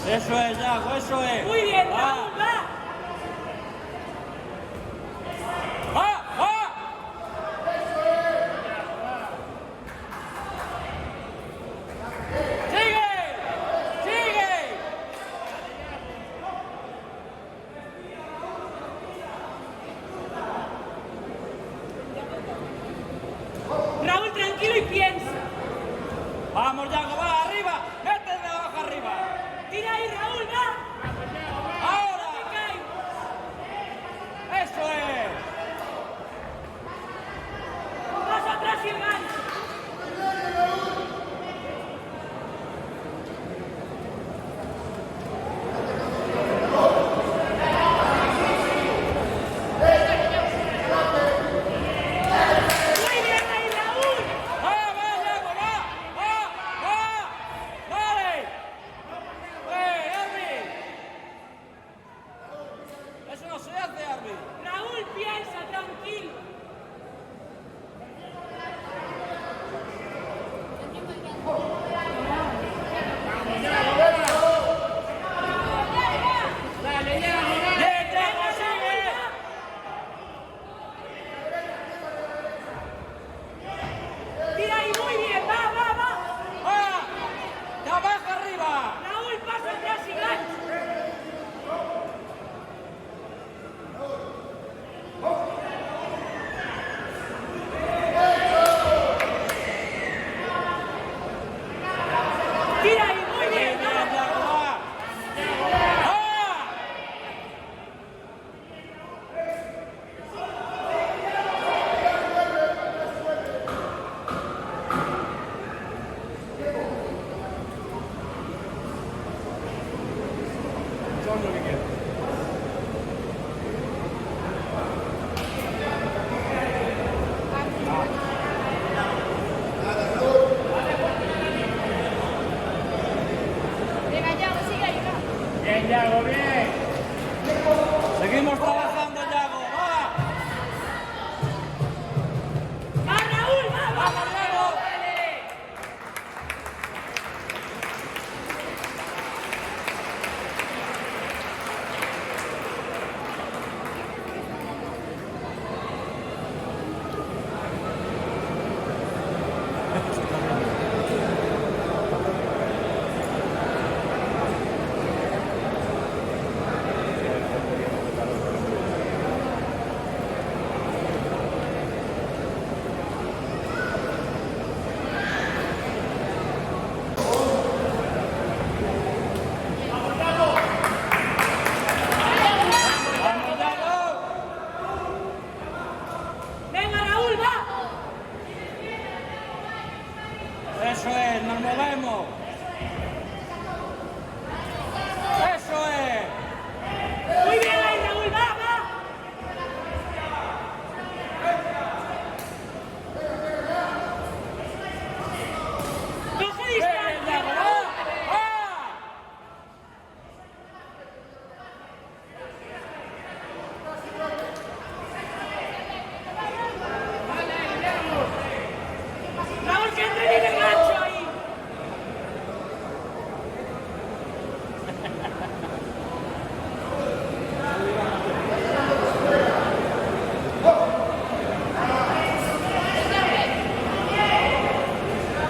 Eso es, Yago, eso es. Muy bien, Raúl, va. ¡Va, va! ¡Sigue! ¡Sigue! Raúl, tranquilo y piensa. Vamos, Yago, va, arriba. Métete abajo arriba. Tira ahí, Raúl, va. Ahora. No te caigas. Eso es. Paso atrás y el gancho. Muy bien ahí, Raúl. ¡Va, va, Yago, va! ¡Va, va! ¡Dale! Arby! Eso no se hace, Arby. Raúl, piensa, tranquilo. ¡Bien, Yago, sigue! Tira ahí, muy bien, va, va, va. ¡Va! ¡De abajo arriba! Raúl, paso atrás y gancho. Tira ahí, muy ¡Bien, bien, bien, va. Yago, va! ¡Va! Venga, Yago, sigue ahí, va. Bien, Yago, bien. Seguimos trabajando, Yago. ¡Va! Va, Raúl, va, va. ¡Vamos, Yago! ¡Vamos, Yago! Venga, Raúl, va. Eso es, nos movemos. Eso es. Muy bien ahí, Raúl, va, va. Coge Bien, distancia, Yago, Raúl. va. ¡Va! Raúl, que entre bien el gancho ahí.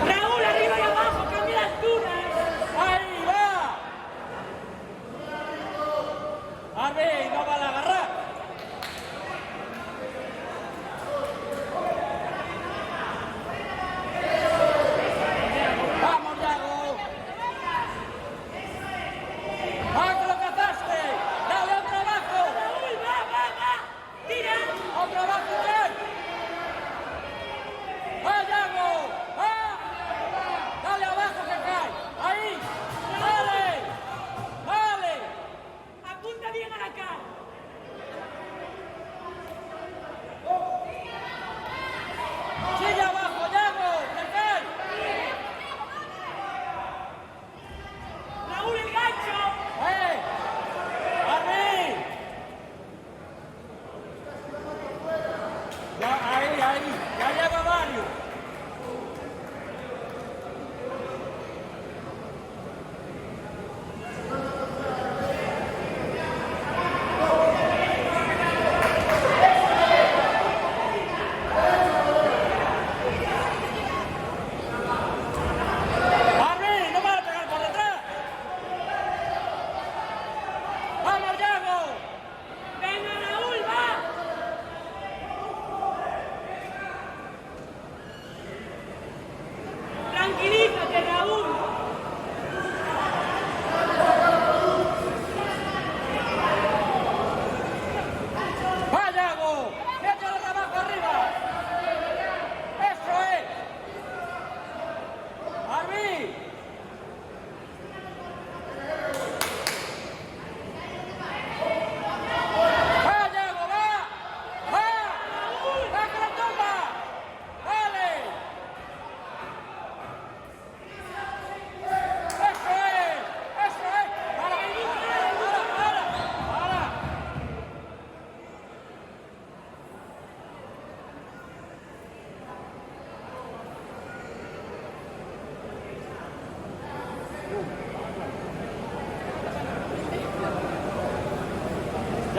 Raúl, arriba y abajo, cambia la altura. ¡Ahí va! Arby, no va a agarrar. ¡Vamos, Yago! ¡Ah, que lo cazaste! ¡Dale otro abajo! Raúl, va, va, va. Tira. ¡Otro abajo, bien! ¡Va, Yago! ¡Va! ¡Dale abajo que cae! ¡Ahí! ¡Dale! ¡Dale! Apunta bien a la cara.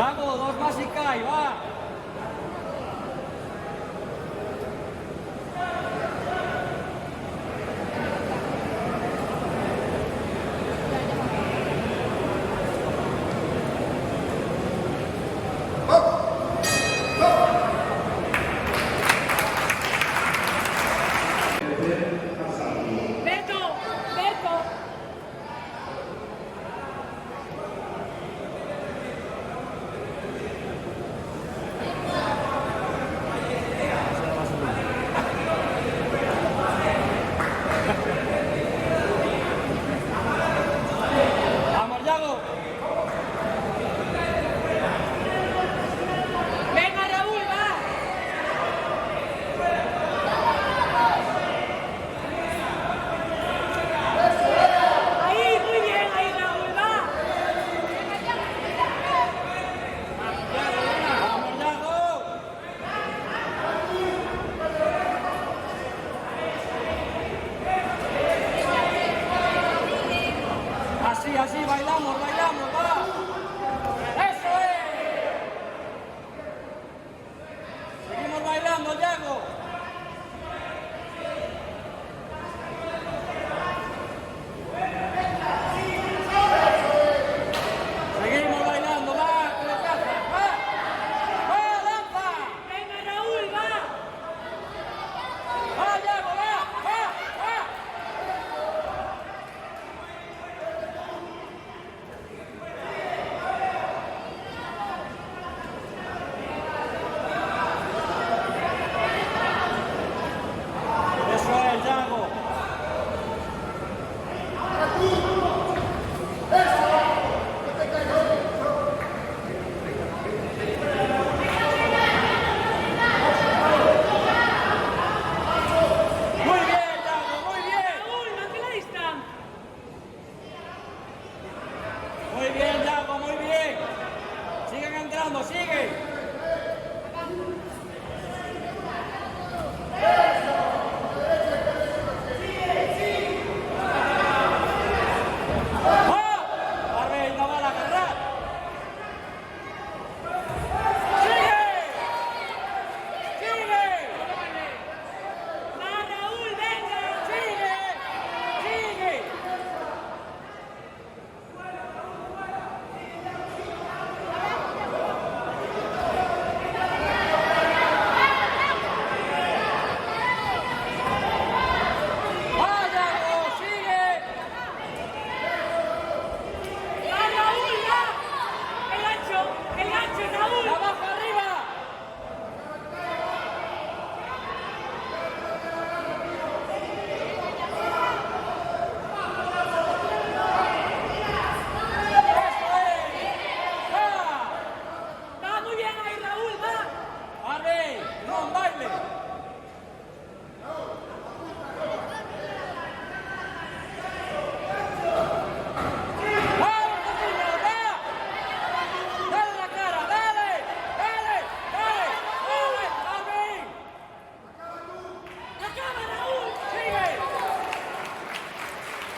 Yago, dos más y cae, va. Berto, Berto. Vamos, Yago. Venga, Raúl, va. Ahí, muy bien, ahí, Raúl, va. Vamos, Yago. Así, así, bailamos, bailamos, va. ¡Eso es! Seguimos bailando, Yago. Seguimos bailando, va, que lo cazas, va. ¡Va, lanza! Venga, Raúl, va. ¡Va, Yago, va, va, va! Eso es, Yago. Muy bien, Yago, muy bien. Raúl, mantén la distancia. Muy bien, Yago, muy bien. Sigan entrando, sigue.